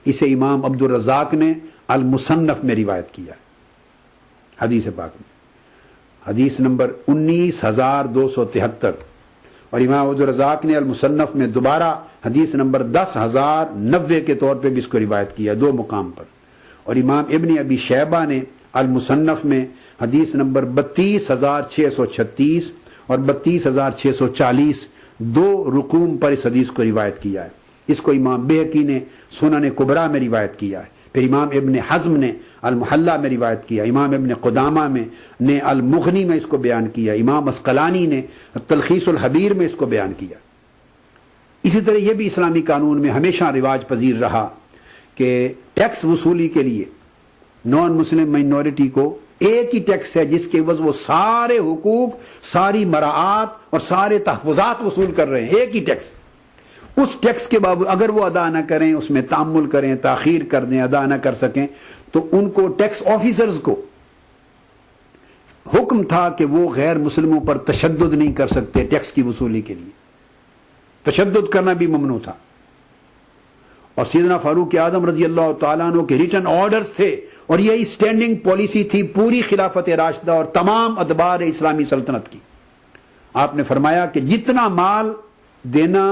اسے امام عبد الرزاق نے المصنف میں روایت کیا حدیث پاک میں، حدیث نمبر 19,273، اور امام عبد الرزاق نے المصنف میں دوبارہ حدیث نمبر 10,090 کے طور پہ بھی اس کو روایت کیا، دو مقام پر، اور امام ابن ابی شیبہ نے المصنف میں حدیث نمبر 32,636 اور 32,640 دو رقوم پر اس حدیث کو روایت کیا ہے۔ اس کو امام بہقی نے سنن کبریٰ میں روایت کیا ہے، پھر امام ابن حزم نے المحلہ میں روایت کیا، امام ابن قدامہ نے المغنی میں اس کو بیان کیا، امام اسقلانی نے تلخیص الحبیر میں اس کو بیان کیا۔ اسی طرح یہ بھی اسلامی قانون میں ہمیشہ رواج پذیر رہا کہ ٹیکس وصولی کے لیے نان مسلم مائنورٹی کو ایک ہی ٹیکس ہے جس کے عوض وہ سارے حقوق، ساری مراعات اور سارے تحفظات وصول کر رہے ہیں، ایک ہی ٹیکس۔ اس ٹیکس کے باوجود اگر وہ ادا نہ کریں، اس میں تعمل کریں، تاخیر کر دیں، ادا نہ کر سکیں، تو ان کو ٹیکس آفیسرز کو حکم تھا کہ وہ غیر مسلموں پر تشدد نہیں کر سکتے، ٹیکس کی وصولی کے لیے تشدد کرنا بھی ممنوع تھا۔ اور سیدنا فاروق اعظم رضی اللہ تعالیٰ عنہ کے ریٹن آرڈرز تھے، اور یہی سٹینڈنگ پالیسی تھی پوری خلافت راشدہ اور تمام ادوار اسلامی سلطنت کی۔ آپ نے فرمایا کہ جتنا مال دینا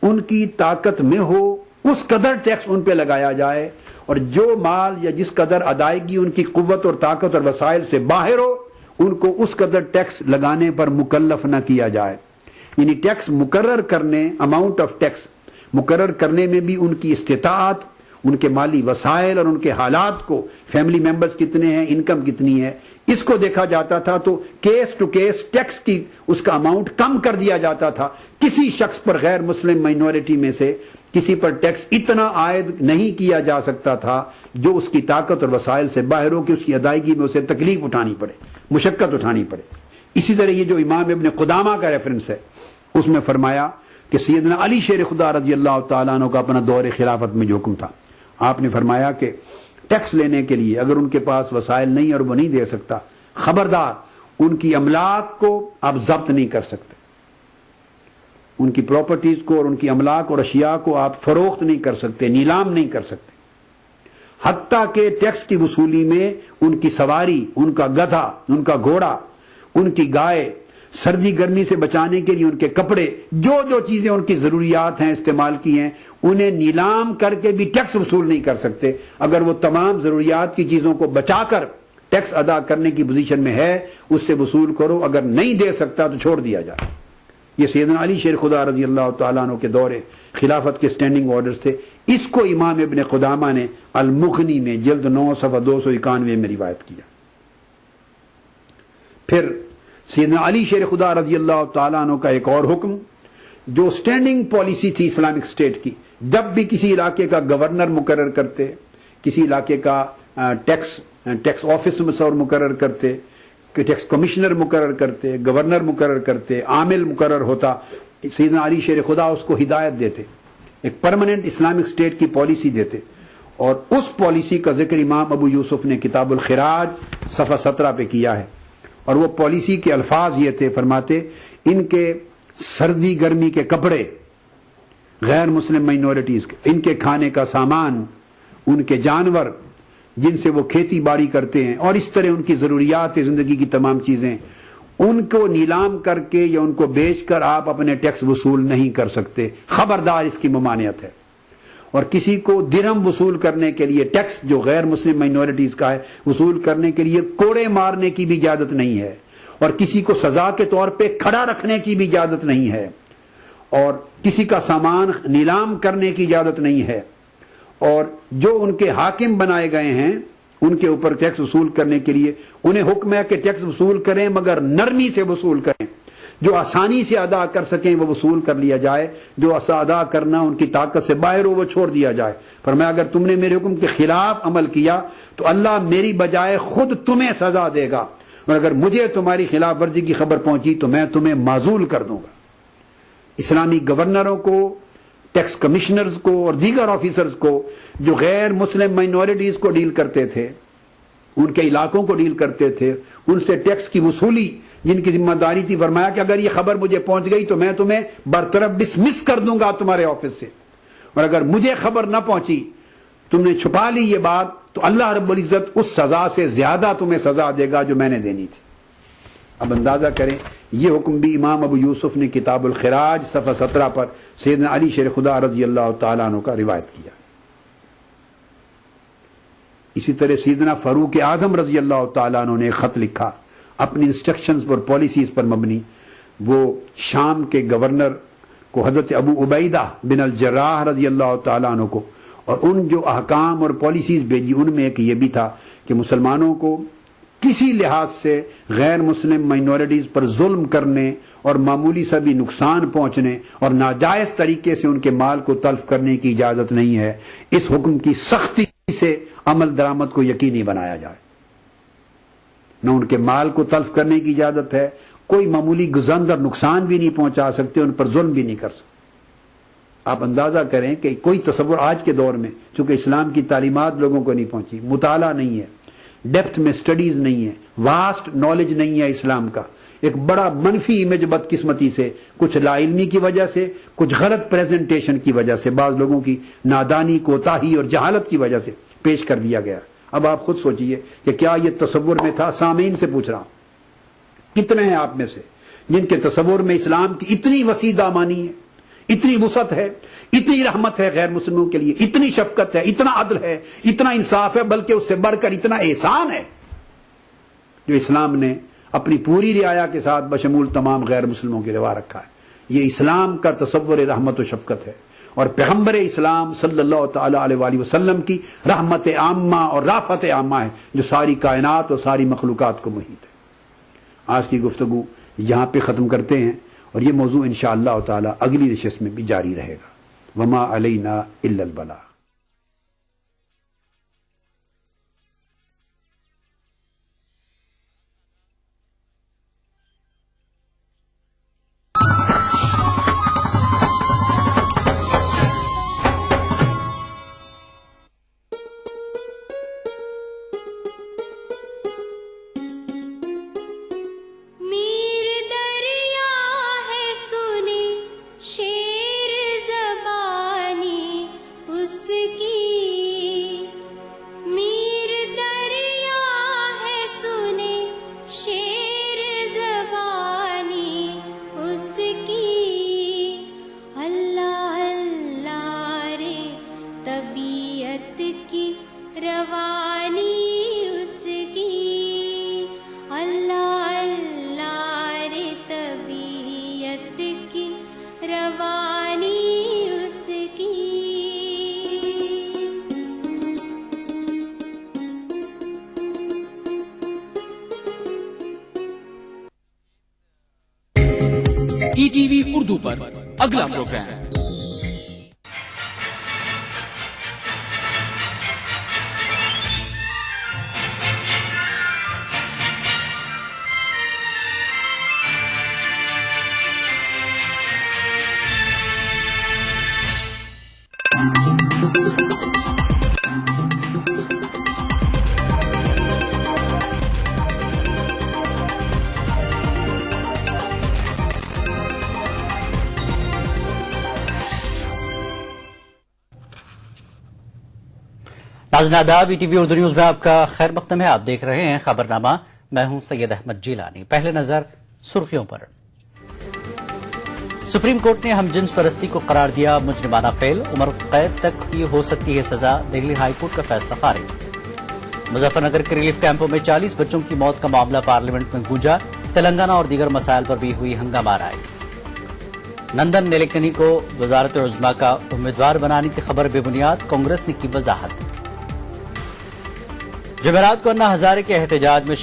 ان کی طاقت میں ہو اس قدر ٹیکس ان پہ لگایا جائے، اور جو مال یا جس قدر ادائیگی ان کی قوت اور طاقت اور وسائل سے باہر ہو ان کو اس قدر ٹیکس لگانے پر مکلف نہ کیا جائے۔ یعنی ٹیکس مقرر کرنے، اماؤنٹ آف ٹیکس مقرر کرنے میں بھی ان کی استطاعت، ان کے مالی وسائل اور ان کے حالات کو، فیملی ممبرز کتنے ہیں، انکم کتنی ہے، اس کو دیکھا جاتا تھا، تو کیس ٹو کیس ٹیکس کی اس کا اماؤنٹ کم کر دیا جاتا تھا۔ کسی شخص پر غیر مسلم مائنورٹی میں سے کسی پر ٹیکس اتنا عائد نہیں کیا جا سکتا تھا جو اس کی طاقت اور وسائل سے باہر ہو کہ اس کی ادائیگی میں اسے تکلیف اٹھانی پڑے، مشقت اٹھانی پڑے۔ اسی طرح یہ جو امام ابن قدامہ کا ریفرنس ہے اس میں فرمایا کہ سیدنا علی شیر خدا رضی اللہ تعالیٰ عنہ کا اپنا دور خلافت میں جو حکم تھا، آپ نے فرمایا کہ ٹیکس لینے کے لیے اگر ان کے پاس وسائل نہیں اور وہ نہیں دے سکتا، خبردار ان کی املاک کو آپ ضبط نہیں کر سکتے، ان کی پراپرٹیز کو اور ان کی املاک اور اشیاء کو آپ فروخت نہیں کر سکتے، نیلام نہیں کر سکتے، حتیٰ کہ ٹیکس کی وصولی میں ان کی سواری، ان کا گدھا، ان کا گھوڑا، ان کی گائے، سردی گرمی سے بچانے کے لیے ان کے کپڑے، جو جو چیزیں ان کی ضروریات ہیں استعمال کی ہیں، انہیں نیلام کر کے بھی ٹیکس وصول نہیں کر سکتے۔ اگر وہ تمام ضروریات کی چیزوں کو بچا کر ٹیکس ادا کرنے کی پوزیشن میں ہے اس سے وصول کرو، اگر نہیں دے سکتا تو چھوڑ دیا جائے۔ یہ سیدنا علی شیر خدا رضی اللہ تعالیٰ عنہ کے دور خلافت کے سٹینڈنگ آرڈرز تھے۔ اس کو امام ابن قدامہ نے المغنی میں جلد 9 صفحہ 291 میں روایت کیا۔ پھر سیدنا علی شیر خدا رضی اللہ تعالیٰ عنہ کا ایک اور حکم جو سٹینڈنگ پالیسی تھی اسلامک اسٹیٹ کی، جب بھی کسی علاقے کا گورنر مقرر کرتے، کسی علاقے کا ٹیکس آفیسر مقرر کرتے، ٹیکس کمشنر مقرر کرتے، گورنر مقرر کرتے، عامل مقرر ہوتا، سیدنا علی شیر خدا اس کو ہدایت دیتے، ایک پرماننٹ اسلامک اسٹیٹ کی پالیسی دیتے، اور اس پالیسی کا ذکر امام ابو یوسف نے کتاب الخراج صفحہ 17 پہ کیا ہے، اور وہ پالیسی کے الفاظ یہ تھے، فرماتے ان کے سردی گرمی کے کپڑے غیر مسلم مائنورٹیز کے، ان کے کھانے کا سامان، ان کے جانور جن سے وہ کھیتی باڑی کرتے ہیں، اور اس طرح ان کی ضروریات زندگی کی تمام چیزیں، ان کو نیلام کر کے یا ان کو بیچ کر آپ اپنے ٹیکس وصول نہیں کر سکتے، خبردار اس کی ممانعت ہے۔ اور کسی کو درہم وصول کرنے کے لیے، ٹیکس جو غیر مسلم مائنورٹیز کا ہے وصول کرنے کے لیے کوڑے مارنے کی بھی اجازت نہیں ہے، اور کسی کو سزا کے طور پہ کھڑا رکھنے کی بھی اجازت نہیں ہے، اور کسی کا سامان نیلام کرنے کی اجازت نہیں ہے، اور جو ان کے حاکم بنائے گئے ہیں ان کے اوپر ٹیکس وصول کرنے کے لیے انہیں حکم ہے کہ ٹیکس وصول کریں مگر نرمی سے وصول کریں، جو آسانی سے ادا کر سکیں وہ وصول کر لیا جائے، جو ادا کرنا ان کی طاقت سے باہر ہو وہ چھوڑ دیا جائے۔ فرمایا اگر تم نے میرے حکم کے خلاف عمل کیا تو اللہ میری بجائے خود تمہیں سزا دے گا، اور اگر مجھے تمہاری خلاف ورزی کی خبر پہنچی تو میں تمہیں معزول کر دوں گا۔ اسلامی گورنروں کو، ٹیکس کمشنرز کو اور دیگر آفیسرز کو جو غیر مسلم مائنورٹیز کو ڈیل کرتے تھے، ان کے علاقوں کو ڈیل کرتے تھے، ان سے ٹیکس کی وصولی جن کی ذمہ داری تھی، فرمایا کہ اگر یہ خبر مجھے پہنچ گئی تو میں تمہیں برطرف ڈسمس کر دوں گا تمہارے آفس سے، اور اگر مجھے خبر نہ پہنچی تم نے چھپا لی یہ بات تو اللہ رب العزت اس سزا سے زیادہ تمہیں سزا دے گا جو میں نے دینی تھی. اب اندازہ کریں یہ حکم بھی امام ابو یوسف نے کتاب الخراج صفحہ 17 پر سیدنا علی شیر خدا رضی اللہ تعالیٰ عنہ کا روایت کیا. اسی طرح سیدنا فاروق اعظم رضی اللہ تعالیٰ عنہ نے ایک خط لکھا اپنی انسٹرکشنز پر پالیسیز پر مبنی. وہ شام کے گورنر کو حضرت ابو عبیدہ بن الجراح رضی اللہ تعالیٰ عنہ کو، اور ان جو احکام اور پالیسیز بھیجی ان میں ایک یہ بھی تھا کہ مسلمانوں کو کسی لحاظ سے غیر مسلم مائنورٹیز پر ظلم کرنے اور معمولی سا بھی نقصان پہنچنے اور ناجائز طریقے سے ان کے مال کو تلف کرنے کی اجازت نہیں ہے. اس حکم کی سختی سے عمل درآمد کو یقینی بنایا جائے. نہ ان کے مال کو تلف کرنے کی اجازت ہے، کوئی معمولی گزند اور نقصان بھی نہیں پہنچا سکتے، ان پر ظلم بھی نہیں کر سکتے. آپ اندازہ کریں کہ کوئی تصور آج کے دور میں، چونکہ اسلام کی تعلیمات لوگوں کو نہیں پہنچی، مطالعہ نہیں ہے، ڈیپتھ میں سٹڈیز نہیں ہے، واسٹ نالج نہیں ہے اسلام کا، ایک بڑا منفی امیج بدقسمتی سے، کچھ لا علمی کی وجہ سے، کچھ غلط پریزنٹیشن کی وجہ سے، بعض لوگوں کی نادانی، کوتاہی اور جہالت کی وجہ سے پیش کر دیا گیا. اب آپ خود سوچئے کہ کیا یہ تصور میں تھا؟ سامعین سے پوچھ رہا ہوں، کتنے ہیں آپ میں سے جن کے تصور میں اسلام کی اتنی وسیع دامانی ہے، اتنی وسعت ہے، اتنی رحمت ہے غیر مسلموں کے لیے، اتنی شفقت ہے، اتنا عدل ہے، اتنا انصاف ہے، بلکہ اس سے بڑھ کر اتنا احسان ہے جو اسلام نے اپنی پوری رعایا کے ساتھ بشمول تمام غیر مسلموں کی روا رکھا ہے. یہ اسلام کا تصور رحمت و شفقت ہے، اور پیغمبر اسلام صلی اللہ تعالی علیہ وآلہ وسلم کی رحمت عامہ اور رافت عامہ ہے جو ساری کائنات اور ساری مخلوقات کو محیط ہے. آج کی گفتگو یہاں پہ ختم کرتے ہیں، اور یہ موضوع انشاءاللہ تعالی اگلی نشست میں بھی جاری رہے گا. وما علینا الا البلاغ. ای ٹی وی اردو پر اگلا پروگرام ناظرین آداب، E T V Urdu news میں آپ کا خیر مقدم ہے. آپ دیکھ رہے ہیں خبرنامہ. میں ہوں سید احمد جیلانی. پہلے نظر سرخیوں پر. سپریم کورٹ نے ہم جنس پرستی کو قرار دیا مجرمانہ فعل. عمر قید تک کی ہو سکتی ہے سزا. دہلی ہائی کورٹ کا فیصلہ خارج. مظفر نگر کے ریلیف کیمپوں میں 40 بچوں کی موت کا معاملہ پارلیمنٹ میں گونجا. تلنگانہ اور دیگر مسائل پر بھی ہوئی ہنگامہ رائے. نندن نیلیکنی کو وزارت عظمیٰ کا امیدوار بنانے کی خبر بے بنیاد. کانگریس نے کی وضاحت. جمعرات کو انا ہزارے کے احتجاج میں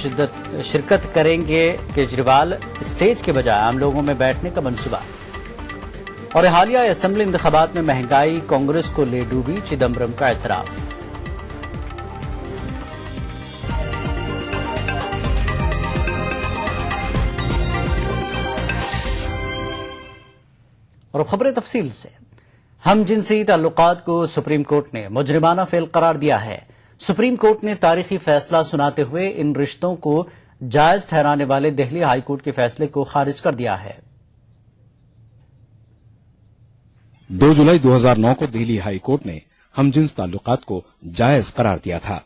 شرکت کریں گے کیجریوال. اسٹیج کے بجائے عام لوگوں میں بیٹھنے کا منصوبہ. اور حالیہ اسمبلی انتخابات میں مہنگائی کانگریس کو لے ڈوبی. چدمبرم کا اعتراف. اور خبریں تفصیل سے. ہم جنسی تعلقات کو سپریم کورٹ نے مجرمانہ فعل قرار دیا ہے. سپریم کورٹ نے تاریخی فیصلہ سناتے ہوئے ان رشتوں کو جائز ٹھہرانے والے دہلی ہائی کورٹ کے فیصلے کو خارج کر دیا ہے. 2 جولائی 2009 کو دہلی ہائی کورٹ نے हमजिन्स ताल्लुकात को जायज करार दिया था।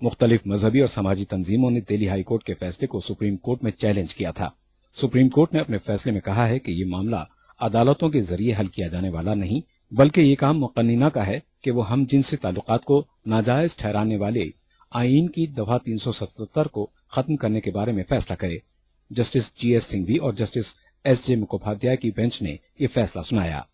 मुख्तलिफ मजहबी और समाजी तंजीमों ने दिल्ली हाई कोर्ट के फैसले को सुप्रीम कोर्ट में चैलेंज किया था। सुप्रीम कोर्ट ने अपने फैसले में कहा है कि ये मामला अदालतों के जरिए हल किया जाने वाला नहीं, बल्कि ये काम मुक़न्निना का है कि वो हम जिनसी ताल्लुकात को नाजायज ठहराने वाले आईन की दफा 377 को खत्म करने के बारे में फैसला करे। जस्टिस GS सिंघवी और जस्टिस SJ मुखोपाध्याय की बेंच ने ये फैसला सुनाया।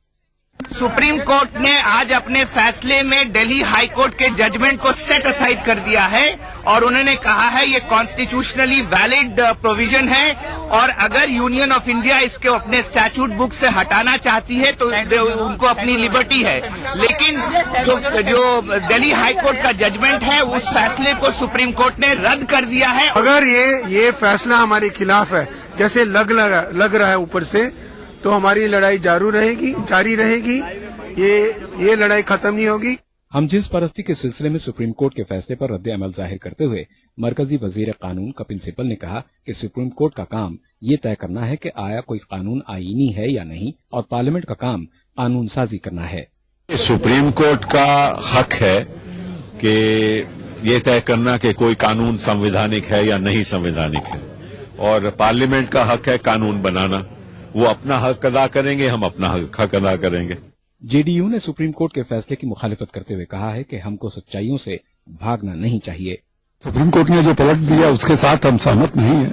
सुप्रीम कोर्ट ने आज अपने फैसले में दिल्ली हाई कोर्ट के जजमेंट को सेट असाइड कर दिया है और उन्होंने कहा है ये कॉन्स्टिट्यूशनली वैलिड प्रोविजन है और अगर यूनियन ऑफ इंडिया इसको अपने स्टैट्यूट बुक से हटाना चाहती है तो उनको अपनी लिबर्टी है, लेकिन जो दिल्ली हाई कोर्ट का जजमेंट है उस फैसले को सुप्रीम कोर्ट ने रद्द कर दिया है। अगर ये फैसला हमारे खिलाफ है जैसे लग रहा है ऊपर से, तो हमारी लड़ाई जारी रहेगी, ये लड़ाई खत्म नहीं होगी। हमजिन्स परस्ती के सिलसिले में सुप्रीम कोर्ट के फैसले पर रद्द अमल जाहिर करते हुए मरकजी वजीर कानून कपिल सिब्बल ने कहा कि सुप्रीम कोर्ट का काम ये तय करना है कि आया कोई कानून आईनी है या नहीं, और पार्लियामेंट का काम कानून साजी करना है। सुप्रीम कोर्ट का हक है कि ये तय करना कि कोई कानून संवैधानिक है या नहीं संवैधानिक है, और पार्लियामेंट का हक है कानून बनाना। वो अपना हक अदा करेंगे, हम अपना हक अदा करेंगे। JDU ने सुप्रीम कोर्ट के फैसले की मुखालिफत करते हुए कहा है कि हमको सच्चाइयों से भागना नहीं चाहिए। सुप्रीम कोर्ट ने जो पलट दिया उसके साथ हम सहमत नहीं है।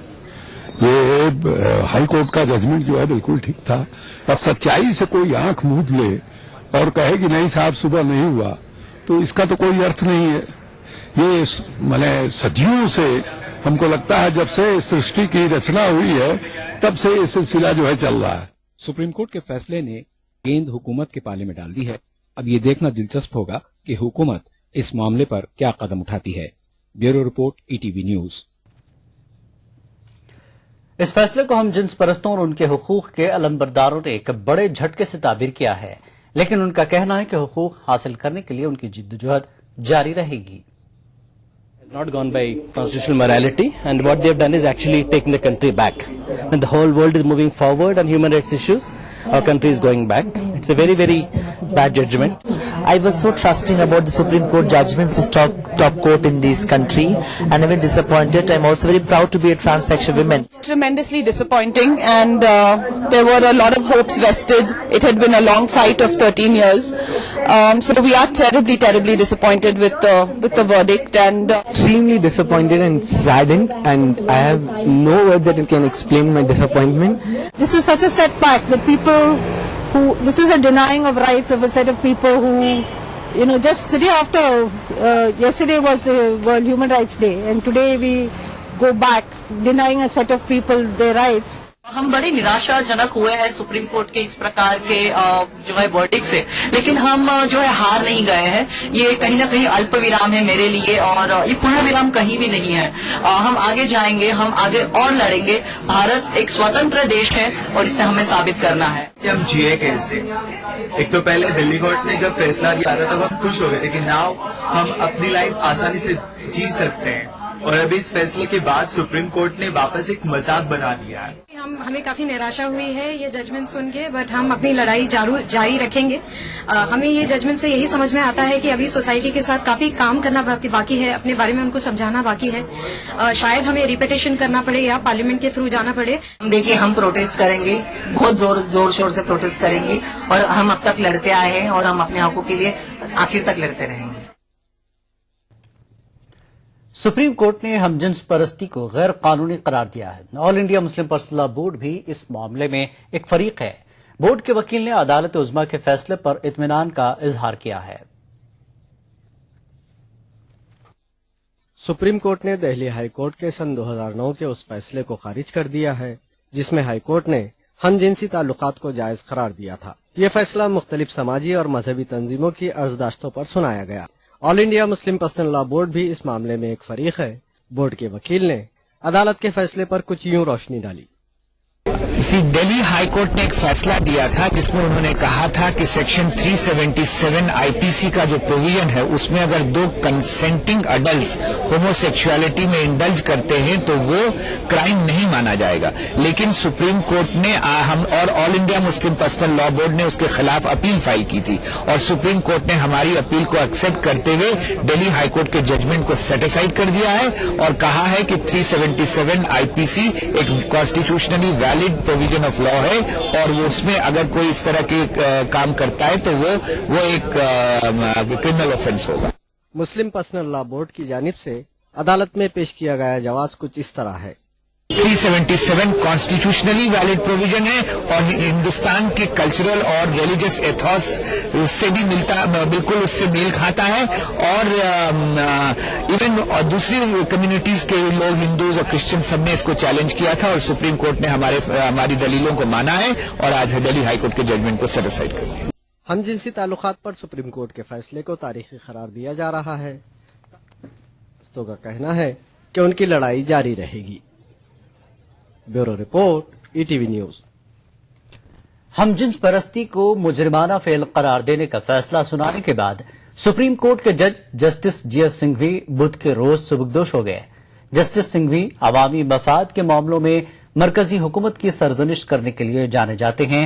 ये हाई कोर्ट का जजमेंट जो है बिल्कुल ठीक था। अब सच्चाई से कोई आंख मूंद ले और कहे कि नहीं साहब सुबह नहीं हुआ, तो इसका तो कोई अर्थ नहीं है। ये मैंने सदियों से हमको लगता है जब से सृष्टि की रचना हुई है तब से ये सिलसिला जो है चल रहा है। सुप्रीम कोर्ट के फैसले ने गेंद हुकूमत के पाले में डाल दी है। अब ये देखना दिलचस्प होगा कि हुकूमत इस मामले पर क्या कदम उठाती है। Bureau report ETV news. इस फैसले को हम जिन्स परस्तों और उनके हुकूक के अलंबरदारों ने एक बड़े झटके से ताबीर किया है, लेकिन उनका कहना है कि हुकूक हासिल करने के लिए उनकी जिद्दोजहद जारी रहेगी। Not gone by constitutional morality, and what they have done is actually taking the country back. When the whole world is moving forward on human rights issues, our country is going back. It's a very, very bad judgment. I was so trusting about the Supreme Court judgment, this top court in this country, and I'm very disappointed. I'm also very proud to be a transsexual woman. It's tremendously disappointing, and there were a lot of hopes vested. It had been a long fight of 13 years. So we are terribly, terribly disappointed with the verdict, and Extremely disappointed and saddened, and I have no words that can explain my disappointment. this is such a setback that this is a denying of rights of a set of people who, just the day after, yesterday was the World Human Rights Day, and today we go back denying a set of people their rights. हम बड़े निराशाजनक हुए हैं supreme court के इस प्रकार के जो है वर्डिक्ट से, लेकिन हम जो है हार नहीं गए हैं। ये कहीं ना कहीं अल्प विराम है मेरे लिए, और ये पूर्ण विराम कहीं भी नहीं है। हम आगे जाएंगे, हम आगे और लड़ेंगे। भारत एक स्वतंत्र देश है और इसे हमें साबित करना है। हम जिए कैसे? एक तो पहले दिल्ली कोर्ट ने जब फैसला दिया था तब हम खुश हो गए, लेकिन नाउ हम अपनी लाइफ आसानी से जी सकते हैं, और अभी इस फैसले के बाद सुप्रीम कोर्ट ने वापस एक मजाक बना दिया है। हमें काफी निराशा हुई है ये जजमेंट सुन के, बट हम अपनी लड़ाई जारी रखेंगे। हमें ये जजमेंट से यही समझ में आता है कि अभी सोसाइटी के साथ काफी काम करना बाकी है, अपने बारे में उनको समझाना बाकी है। शायद हमें रिपीटेशन करना पड़े या पार्लियामेंट के थ्रू जाना पड़े। देखिए, हम प्रोटेस्ट करेंगे, बहुत जोर शोर से प्रोटेस्ट करेंगे, और हम अब तक लड़ते आए हैं और हम अपने हकों के लिए आखिर तक लड़ते रहेंगे। सुप्रीम कोर्ट ने हमजिन्स परस्ती को गैर कानूनी करार दिया है। All India Muslim personal law board भी इस मामले में एक फरीक है। बोर्ड के वकील ने अदालत उज़्मा के फैसले पर इत्मीनान का इजहार किया है। सुप्रीम कोर्ट ने दिल्ली हाई कोर्ट के सन 2009 के उस फैसले को खारिज कर दिया है जिसमें हाई कोर्ट ने हम जिनसी ताल्लुकात को जायज करार दिया था। ये फैसला मुख्तलिफ समाजी और मजहबी तंजीमों की अर्जदाश्तों पर सुनाया गया। All India Muslim personal law board भी इस मामले में एक फरीक है। बोर्ड के वकील ने अदालत के फैसले पर कुछ यूं रोशनी डाली। दिल्ली हाई कोर्ट ने एक फैसला दिया था जिसमें उन्होंने कहा था कि सेक्शन 377 आईपीसी का जो प्रोविजन है उसमें अगर दो कंसेंटिंग अडल्ट्स होमोसेक्सुअलिटी में इंडल्ज करते हैं तो वो क्राइम नहीं माना जाएगा। लेकिन सुप्रीम कोर्ट ने हम और all India Muslim personal law board ने उसके खिलाफ अपील फाइल की थी और सुप्रीम कोर्ट ने हमारी अपील को एक्सेप्ट करते हुए दिल्ली हाई कोर्ट के जजमेंट को सेट असाइड कर दिया है और कहा है कि 377 आईपीसी एक constitutionally valid provision of law है और वो उसमें अगर कोई इस तरह के काम करता है तो वो एक क्रिमिनल ऑफेंस होगा। मुस्लिम पर्सनल लॉ बोर्ड की जानिब से अदालत में पेश किया गया जवाब कुछ इस तरह है। 377 कॉन्स्टिट्यूशनली वैलिड प्रोविजन है और हिंदुस्तान के कल्चरल और रिलीजियस एथॉस से भी बिल्कुल उससे मेल खाता है और इवन दूसरी कम्युनिटीज के लोग हिंदूज और क्रिश्चियन सब ने इसको चैलेंज किया था और सुप्रीम कोर्ट ने हमारी दलीलों को माना है और आज दिल्ली हाई कोर्ट के जजमेंट को सेट असाइड कर दिया। हमजिनसी ताल्लुकात पर सुप्रीम कोर्ट के फैसले को तारीखी करार दिया जा रहा है। दोस्तों का कहना है कि उनकी लड़ाई जारी रहेगी। Bureau report, ETV news. हमजिन्स परस्ती को मुजरिमाना फेल करार देने का फैसला सुनाने के बाद सुप्रीम कोर्ट के जज जस्टिस जीएस सिंघवी बुध के रोज सुबुकदोश हो गए। जस्टिस सिंघवी अवामी मफाद के मामलों में मरकजी हुकूमत की सरजनिश करने के लिए जाने जाते हैं।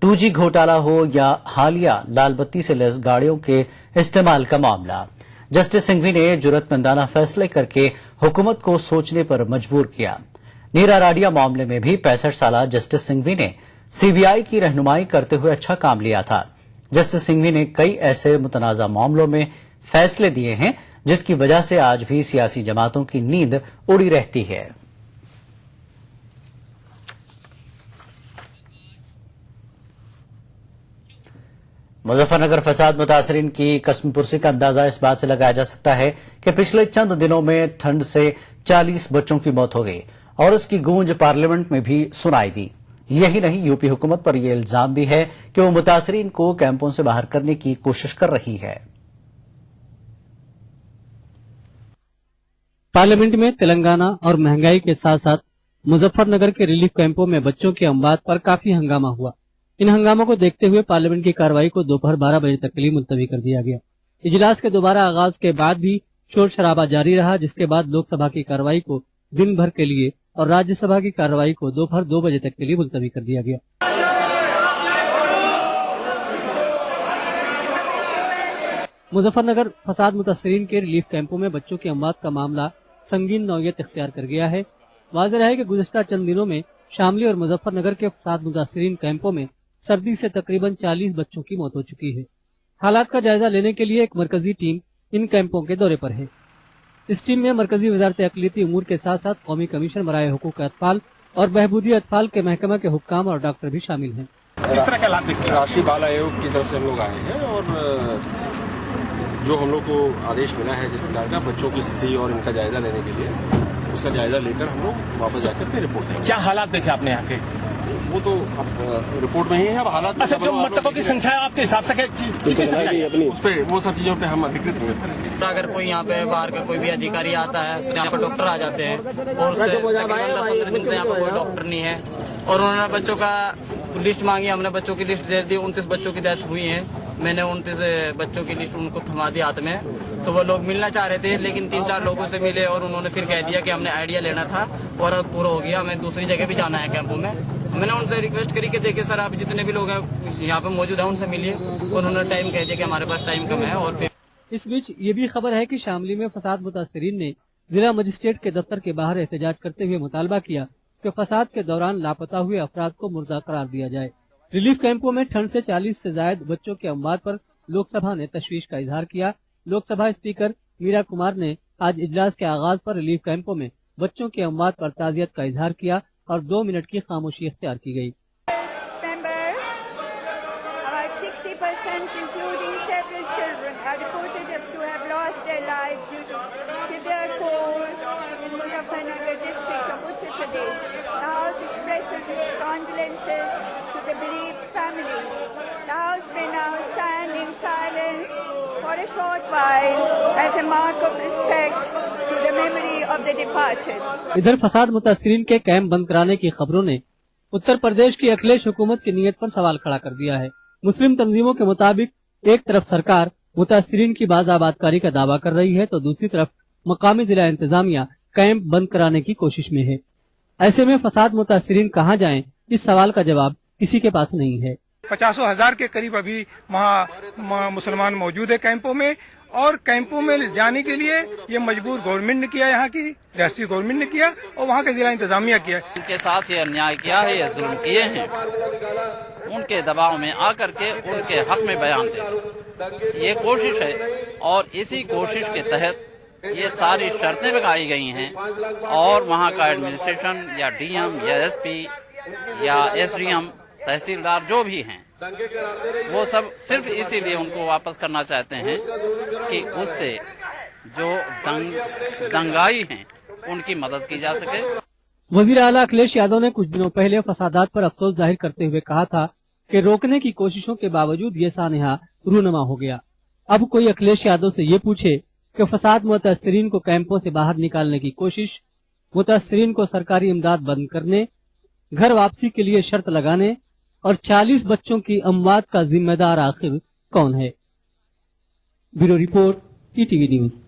2G घोटाला हो या हालिया लाल बत्ती से लैस गाड़ियों के इस्तेमाल का मामला, जस्टिस सिंघवी ने जुर्रतमंदाना फैसले करके हुकूमत को सोचने पर मजबूर किया। नीरा राडिया मामले में भी 65 साला जस्टिस सिंघवी ने सीबीआई की रहनुमाई करते हुए अच्छा काम लिया था। जस्टिस सिंघवी ने कई ऐसे मुतनाजा मामलों में फैसले दिए हैं जिसकी वजह से आज भी सियासी जमातों की नींद उड़ी रहती है। मुजफ्फरनगर फसाद मुतासरीन की कसम पुरसी का अंदाजा इस बात से लगाया जा सकता है कि पिछले चंद दिनों में ठंड से 40 बच्चों की मौत हो गई और उसकी गूंज पार्लियामेंट में भी सुनाई दी। यही नहीं, यूपी हुकूमत पर यह इल्जाम भी है कि वो मुतासरीन को कैंपों से बाहर करने की कोशिश कर रही है। पार्लियामेंट में तेलंगाना और महंगाई के साथ साथ मुजफ्फरनगर के रिलीफ कैंपों में बच्चों की अमवात पर काफी हंगामा हुआ। इन हंगामों को देखते हुए पार्लियामेंट की कार्रवाई को दोपहर 12 बजे तक के लिए मुलतवी कर दिया गया। इजलास के दोबारा आगाज के बाद भी शोर शराबा जारी रहा, जिसके बाद लोकसभा की कार्रवाई को दिन भर के लिए और राज्यसभा की कार्रवाई को दोपहर 2 बजे तक के लिए मुलतवी कर दिया गया। मुजफ्फरनगर फसाद मुतासरीन के रिलीफ कैंपों में बच्चों की अमवात का मामला संगीन नौयत इख्तियार कर गया है। वाज़ेह है कि गुज़िश्ता चंद दिनों में शामली और मुजफ्फरनगर के फसाद मुतासरीन कैंपों में सर्दी से तकरीबन 40 बच्चों की मौत हो चुकी है। हालात का जायजा लेने के लिए एक मरकजी टीम इन कैंपों के दौरे पर है। इस टीम में मरकजी वजारत अक़लियती उमूर के साथ साथ कौमी कमीशन बराए हुकूक अतफाल और बहबूदी अतफाल के महकमा के हुक्काम और डॉक्टर भी शामिल हैं। इस तरह के हालात राष्ट्रीय बाल आयोग की तरफ से हम लोग आए हैं और जो हम लोग को आदेश मिला है जिस प्रकार का बच्चों की स्थिति और इनका जायजा लेने के लिए, उसका जायजा लेकर हम लोग वापस जाकर फिर रिपोर्ट करेंगे। क्या हालात देखे आपने यहाँ के? वो तो अब रिपोर्ट में ही है। अब हालात अच्छा, जो मृतकों की संख्या है आपके हिसाब से उस पे वो सब चीजों पे हम अधिकृत होंगे। अगर कोई यहाँ पे बाहर का कोई भी अधिकारी आता है तो यहाँ पर डॉक्टर आ जाते हैं और 10-15 दिन से यहाँ पर कोई डॉक्टर नहीं है और उन्होंने बच्चों का लिस्ट मांगी, हमने बच्चों की लिस्ट दे दी। 29 बच्चों की डेथ हुई है। मैंने 29 बच्चों की लिस्ट उनको थमा दी हाथ में, तो वो लोग मिलना चाह रहे थे लेकिन 3-4 लोगों से मिले और उन्होंने फिर कह दिया कि हमने आइडिया लेना था और अब पूरा हो गया, हमें दूसरी जगह भी जाना है कैंपों में। मैंने उनसे रिक्वेस्ट करी कि देखिए सर, आप जितने भी लोग हैं यहाँ पे मौजूद हैं उनसे मिलिए। उन्होंने टाइम कह दिया कि हमारे पास टाइम कम है। और फिर इस बीच ये भी खबर है कि शामली में फसाद मुतासरीन ने जिला मजिस्ट्रेट के दफ्तर के बाहर एहतजाज करते हुए मुतालबा किया कि फसाद के दौरान लापता हुए अफराद को मुर्दा करार दिया जाए। रिलीफ कैंपों में ठंड से 40 से ज्यादा बच्चों की अमवात पर लोकसभा ने तशवीश का इजहार किया। लोकसभा स्पीकर मीरा कुमार ने आज इजलास के आगाज पर रिलीफ कैंपों में बच्चों की अमवात पर ताज़ियत का इजहार किया और 2 मिनट की खामोशी इख्तियार की गई। About 60%, including several children, are reported to have lost their lives due to severe cold in Muzaffarnagar district of Uttar Pradesh. The House expresses its condolences to the bereaved families. The House may now stand in silence for a short while as a mark of respect to the memory of the departed. इधर फसाद मुतासरीन के camp बंद कराने की खबरों ने उत्तर प्रदेश की अखिलेश हुकूमत की नीयत पर सवाल खड़ा कर दिया है। मुस्लिम तंजीमों के मुताबिक एक तरफ सरकार मुतासिरीन की बाज़ाबादकारी का दावा कर रही है तो दूसरी तरफ मकामी जिला इंतजामिया कैंप बंद कराने की कोशिश में है। ऐसे में फसाद मुतासिरीन कहाँ जाएं, इस सवाल का जवाब किसी के पास नहीं है। 50,000 के करीब अभी वहाँ मुसलमान मौजूद है कैंपों में, और कैंपों में जाने के लिए ये मजबूर गवर्नमेंट ने किया, यहाँ की रियासती गवर्नमेंट ने किया और वहाँ के जिला इंतजामिया किया। उनके साथ ये अन्याय किया है, ये जुल्म किए हैं, उनके दबाव में आकर के उनके हक में बयान दे, ये कोशिश है। और इसी कोशिश के तहत ये सारी शर्तें लगाई गई हैं और वहाँ का एडमिनिस्ट्रेशन या डीएम या एसपी या एसडीएम तहसीलदार जो भी हैं वो सब सिर्फ इसीलिए उनको वापस करना चाहते हैं कि उससे जो दंगाई हैं उनकी मदद की जा सके। वजीर आला अखिलेश यादव ने कुछ दिनों पहले फसादात पर अफसोस जाहिर करते हुए कहा था कि रोकने की कोशिशों के बावजूद ये सानहा रूनमा हो गया। अब कोई अखिलेश यादव से ये पूछे कि फसाद मुतासिरीन को कैंपों से बाहर निकालने की कोशिश, मुतासिरीन को सरकारी इमदाद बंद करने, घर वापसी के लिए शर्त लगाने और 40 बच्चों की अमवात का जिम्मेदार आखिर कौन है। Bureau report, ETV news.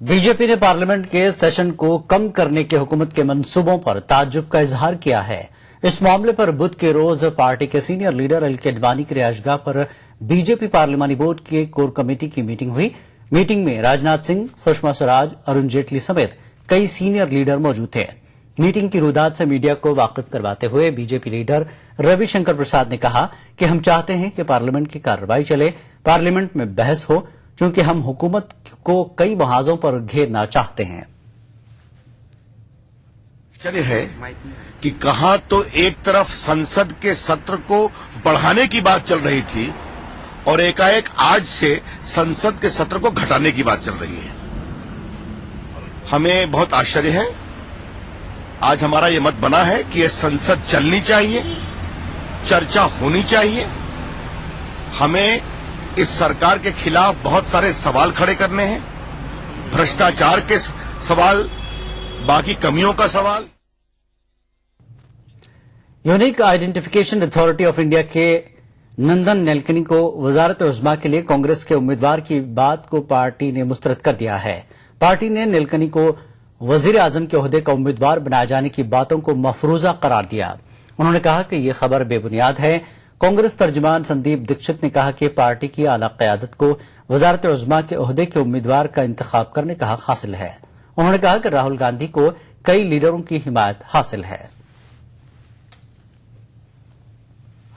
BJP ने पार्लियामेंट के सेशन को कम करने के हुकूमत के मंसूबों पर ताज्जुब का इजहार किया है। इस मामले पर बुध के रोज पार्टी के सीनियर लीडर एल.के. अडवाणी की रिहायशगाह पर बीजेपी पार्लिमानी बोर्ड की कोर कमेटी की मीटिंग हुई। मीटिंग में राजनाथ सिंह, सुषमा स्वराज, अरुण जेटली समेत कई सीनियर लीडर मौजूद थे। मीटिंग की रुदात से मीडिया को वाकिफ करवाते हुए बीजेपी लीडर रविशंकर प्रसाद ने कहा कि हम चाहते हैं कि पार्लियामेंट की कार्रवाई चले, पार्लियामेंट में बहस हो, क्योंकि हम हुकूमत को कई महाजों पर घेरना चाहते हैं। आश्चर्य है कि कहां तो एक तरफ संसद के सत्र को बढ़ाने की बात चल रही थी और एकाएक आज से संसद के सत्र को घटाने की बात चल रही है। हमें बहुत आश्चर्य है। आज हमारा ये मत बना है कि ये संसद चलनी चाहिए, चर्चा होनी चाहिए। हमें इस सरकार के खिलाफ बहुत सारे सवाल खड़े करने हैं, भ्रष्टाचार के सवाल, बाकी कमियों का सवाल। Unique identification authority of India के नंदन नीलकनी को वजारत उज़्मा के लिए कांग्रेस के उम्मीदवार की बात को पार्टी ने मुस्तरद कर दिया है। पार्टी ने नीलकनी को वजीर आजम के ओहदे का उम्मीदवार बनाए जाने की बातों को मफरूजा करार दिया। उन्होंने कहा कि यह खबर बेबुनियाद है। कांग्रेस तर्जुमान संदीप दीक्षित ने कहा कि पार्टी की आला क़यादत को वजारत उज़्मा के ओहदे के उम्मीदवार का इंतखाब करने का हक हासिल है। उन्होंने कहा कि राहुल गांधी को कई लीडरों की हिमायत हासिल है।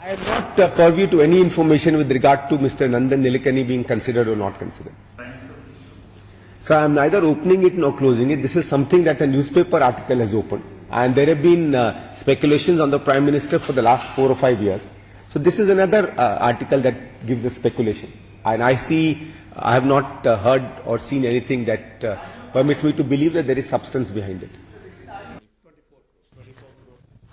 I am not privy to any information with regard to Mr. Nandan Nilekani being considered or not considered. So I am neither opening it nor closing it. This is something that a newspaper article has opened. And there have been speculations on the Prime Minister for the last 4 or 5 years. So this is another article that gives a speculation. And I have not heard or seen anything that permits me to believe that there is substance behind it.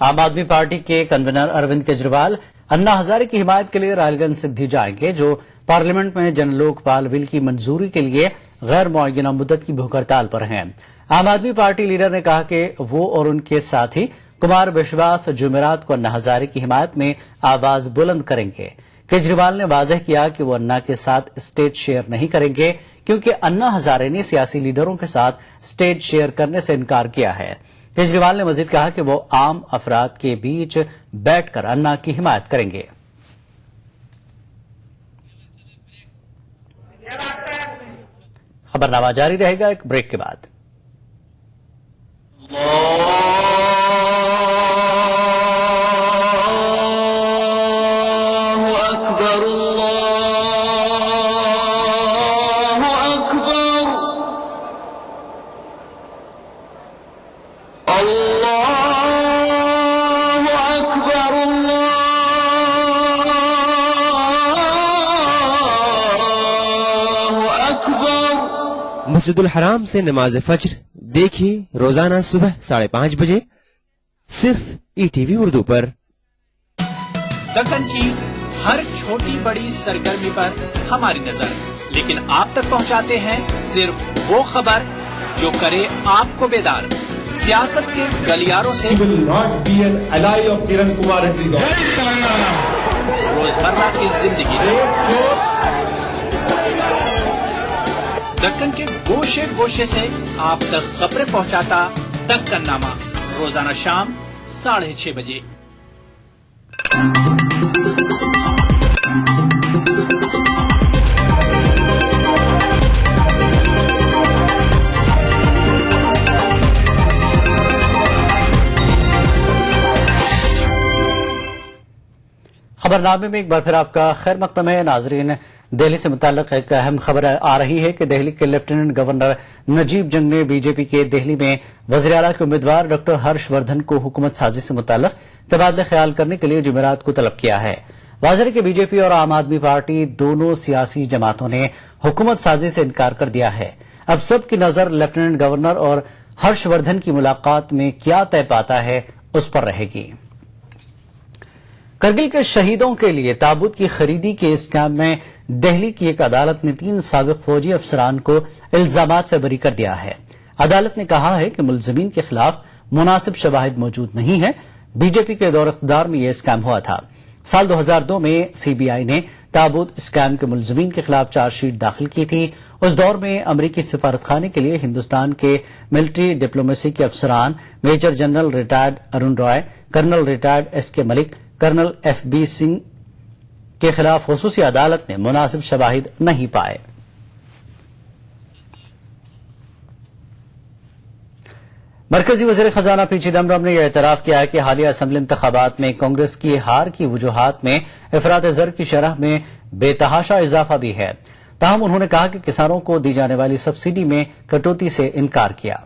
आम आदमी party के convener Arvind Kejriwal Anna Hazare की हिमायत के लिए रायलगंज सिद्धि जाएंगे, जो parliament में जन लोकपाल बिल की मंजूरी के लिए गैर मुअय्यना मुद्दत की भूख हड़ताल पर हैं। आम आदमी पार्टी लीडर ने कहा कि वो और उनके साथी कुमार विश्वास जुमेरात को अन्ना हजारे की हिमायत में आवाज बुलंद करेंगे। केजरीवाल ने वाजह किया कि वो अन्ना के साथ स्टेज शेयर नहीं करेंगे, क्योंकि अन्ना हजारे ने सियासी लीडरों के साथ स्टेज शेयर करने से इनकार किया है। केजरीवाल ने मजीद कहा कि वो आम अफराद के बीच बैठकर अन्ना की हिमायत करेंगे। खबरनामा जारी रहेगा एक ब्रेक के बाद। मस्जिदुल हराम से नमाज फज्र देखिए रोजाना सुबह 5:30 बजे सिर्फ ईटीवी उर्दू पर। दक्कन की हर छोटी बड़ी सरगर्मी पर हमारी नजर, लेकिन आप तक पहुंचाते हैं सिर्फ वो खबर जो करे आपको बेदार। सियासत के गलियारों से रोजमर्रा की जिंदगी दक्कन के गोशे गोशे से आप तक खबरें पहुंचाता दक्कननामा, रोजाना शाम 6:30 बजे। खबरनामे में एक बार फिर आपका खैर मकदम है। नाजरीन, दिल्ली से मुताल्लिक एक अहम खबर आ रही है कि दिल्ली के लेफ्टिनेंट गवर्नर नजीब जंग ने बीजेपी के दिल्ली में वज़ीर आला के उम्मीदवार डॉक्टर हर्षवर्धन को हुकूमत साजी से मुताल्लिक तबादला ख्याल करने के लिए जुमेरात को तलब किया है। वाज़ेह है कि बीजेपी और आम आदमी पार्टी दोनों सियासी जमातों ने हुकूमत साजी से इनकार कर दिया है। अब सबकी नजर लेफ्टिनेंट गवर्नर और हर्षवर्धन की मुलाकात में क्या तय पाता है उस पर रहेगी। करगिल के शहीदों के लिए ताबूत की खरीदी के स्कैम में दिल्ली की एक अदालत ने 3 साबिक फौजी अफसरान को इल्जामात से बरी कर दिया है। अदालत ने कहा है कि मुलजमीन के खिलाफ मुनासिब शवाहिद मौजूद नहीं है। बीजेपी के दौर इख्तियार में यह स्कैम हुआ था। साल 2002 में सीबीआई ने ताबूत स्कैम के मुलजमीन के खिलाफ चार्जशीट दाखिल की थी। उस दौर में अमरीकी सिफारतखाने के लिए हिंदुस्तान के मिलिट्री डिप्लोमेसी के अफसरान major general retired Arun Roy, colonel retired SK Malik, colonel FB Singh के खिलाफ खुसूसी अदालत ने मुनासिब शवाहिद नहीं पाए। मरकजी वज़ीर खजाना पी चिदम्बरम ने यह एतराफ किया है कि हालिया असेंबली इंतखाबात में कांग्रेस की हार की वजूहात में इफरात ज़र की शरह में बेतहाशा इजाफा भी है। ताहम उन्होंने कहा कि किसानों को दी जाने वाली सब्सिडी में कटौती से इनकार किया।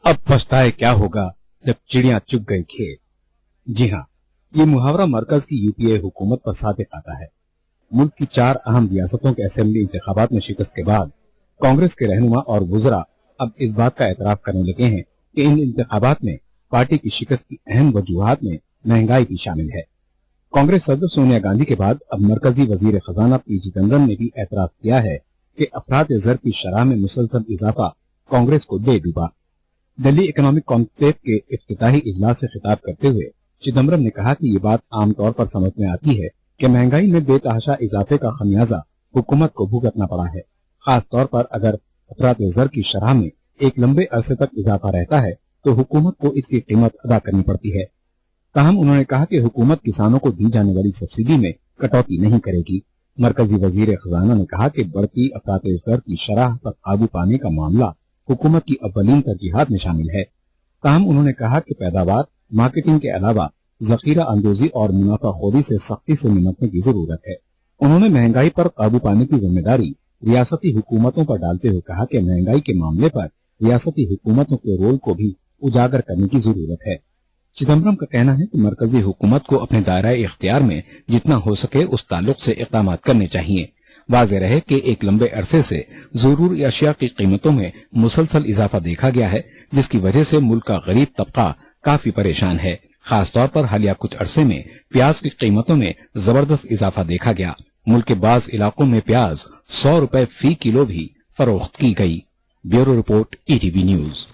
अब पछताए क्या होगा जब चिड़ियां चुग गई खेत। जी हां, ये मुहावरा मरकज की यूपीए हुकूमत पर सादिक आता है। मुल्क की 4 अहम रियासतों के असेंबली इंतखाबात में शिकस्त के बाद कांग्रेस के रहनुमा और वुज़रा अब इस बात का एतराफ करने लगे हैं कि इन इंतखाबात में पार्टी की शिकस्त की अहम वजूहात में महंगाई भी शामिल है। कांग्रेस सदर सोनिया गांधी के बाद अब मरकजी वजीर खजाना पी चिदम्बरम ने भी एतराफ किया है कि अफरात ज़र की शरह में मुसलसल इजाफा कांग्रेस को दे डूबा। दिल्ली इकोनॉमिक कॉन्क्लेव के इफ्तिताही इजलास से खिताब करते हुए चिदम्बरम ने कहा कि ये बात आमतौर पर समझ में आती है कि महंगाई में बेतहाशा इजाफे का खमियाजा हुकूमत को भुगतना पड़ा है। खास तौर पर अगर अफरात ज़र की शरह में एक लंबे अरसे तक इजाफा रहता है तो हुकूमत को इसकी कीमत अदा करनी पड़ती है। ताहम उन्होंने कहा कि हुकूमत किसानों को दी जाने वाली सब्सिडी में कटौती नहीं करेगी। मरकजी वजीर खजाना ने कहा कि बढ़ती अफरात ज़र की शरह पर काबू पाने का मामला हुकूमत की अव्वलीन तरजीहात में शामिल है। ताहम उन्होंने कहा कि पैदावार, मार्केटिंग के अलावा जखीरा अंदोजी और मुनाफाखोरी से सख्ती से निपटने की जरूरत है। उन्होंने महंगाई पर काबू पाने की जिम्मेदारी रियासती हुकूमतों पर डालते हुए कहा कि महंगाई के मामले पर रियासती हुकूमतों के रोल को भी उजागर करने की जरूरत है। चिदम्बरम का कहना है कि मरकजी हुकूमत को अपने दायरा इख्तियार में जितना हो सके उस ताल्लुक से इक़दाम करने चाहिए। वाज़ेह रहे कि एक लंबे अरसे से ज़रूरी अशिया की कीमतों में मुसलसल इजाफा देखा गया है, जिसकी वजह से मुल्क का गरीब तबका काफी परेशान है। खास तौर पर हालिया कुछ अरसे में प्याज की कीमतों में जबरदस्त इजाफा देखा गया। मुल्क के बाज इलाकों में प्याज 100 रुपए फी किलो भी फरोख्त की गई। Bureau report, ETV news.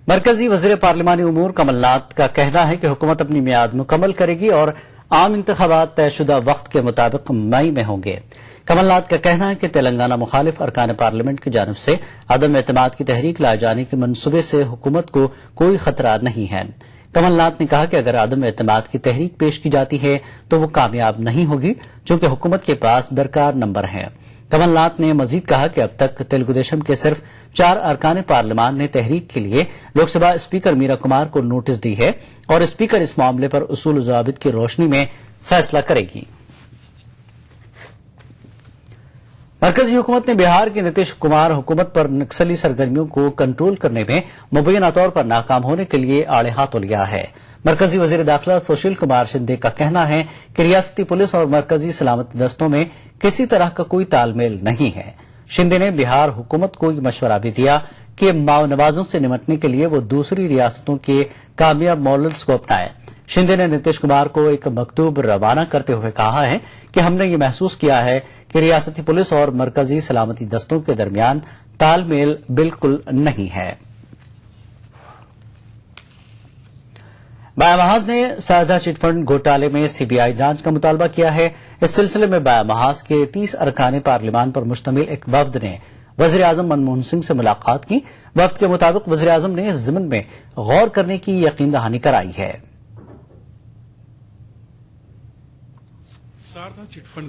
मरकजी वज़ीर पार्लिमानी उमूर कमलनाथ का कहना है कि हुकूमत अपनी मियाद मुकम्मल करेगी और आम इंतखाबात तयशुदा वक्त के मुताबिक मई में होंगे। कमलनाथ का कहना है कि तेलंगाना मुखालिफ अरकान पार्लियामेंट की जानिब से अदम एतमाद की तहरीक लाए जाने के मनसूबे से हुकूमत को कोई खतरा नहीं है। कमलनाथ ने कहा कि अगर अदम एतमाद की तहरीक पेश की जाती है तो वो कामयाब नहीं होगी, चूंकि हुकूमत के पास दरकार नंबर हैं। कमलनाथ ने मजीद कहा कि अब तक तेलुगु देशम के सिर्फ 4 अरकान पार्लियामान ने तहरीक के लिए लोकसभा स्पीकर मीरा कुमार को नोटिस दी है और स्पीकर इस मामले पर उसूल ज़ाबित की रोशनी में फैसला करेगी। मरकजी हुकूमत ने बिहार के नीतीश कुमार हुकूमत पर नक्सली सरगर्मियों को कंट्रोल करने में मुबैना तौर पर नाकाम होने के लिए आड़े हाथों लिया है। मरकजी वजीर दाखिला सुशील कुमार शिंदे का कहना है कि रियासती पुलिस और मरकजी सलामती दस्तों में किसी तरह का कोई तालमेल नहीं है। शिंदे ने बिहार हुकूमत को यह मशवरा भी दिया कि माओ नवाजों से निपटने के लिए वो दूसरी रियासतों के कामयाब मॉडल्स को अपनाए। शिंदे ने नीतीश कुमार को एक मकतूब रवाना करते हुए कहा है कि हमने ये महसूस किया है कि रियासती पुलिस और मरकजी सलामती दस्तों के दरमियान तालमेल बिल्कुल नहीं है। बाया महाज ने सारदा चिटफंड घोटाले में सीबीआई जांच का मुतालबा किया है। इस सिलसिले में बाया महाज के 30 अरकान पार्लिमान पर मुश्तमिल एक वफद ने वजीर आजम मनमोहन सिंह से मुलाकात की। वफद के मुताबिक वजीर आजम ने इस ज़िम्न में गौर करने की यकीन दहानी कराई है। सारदा चिटफंड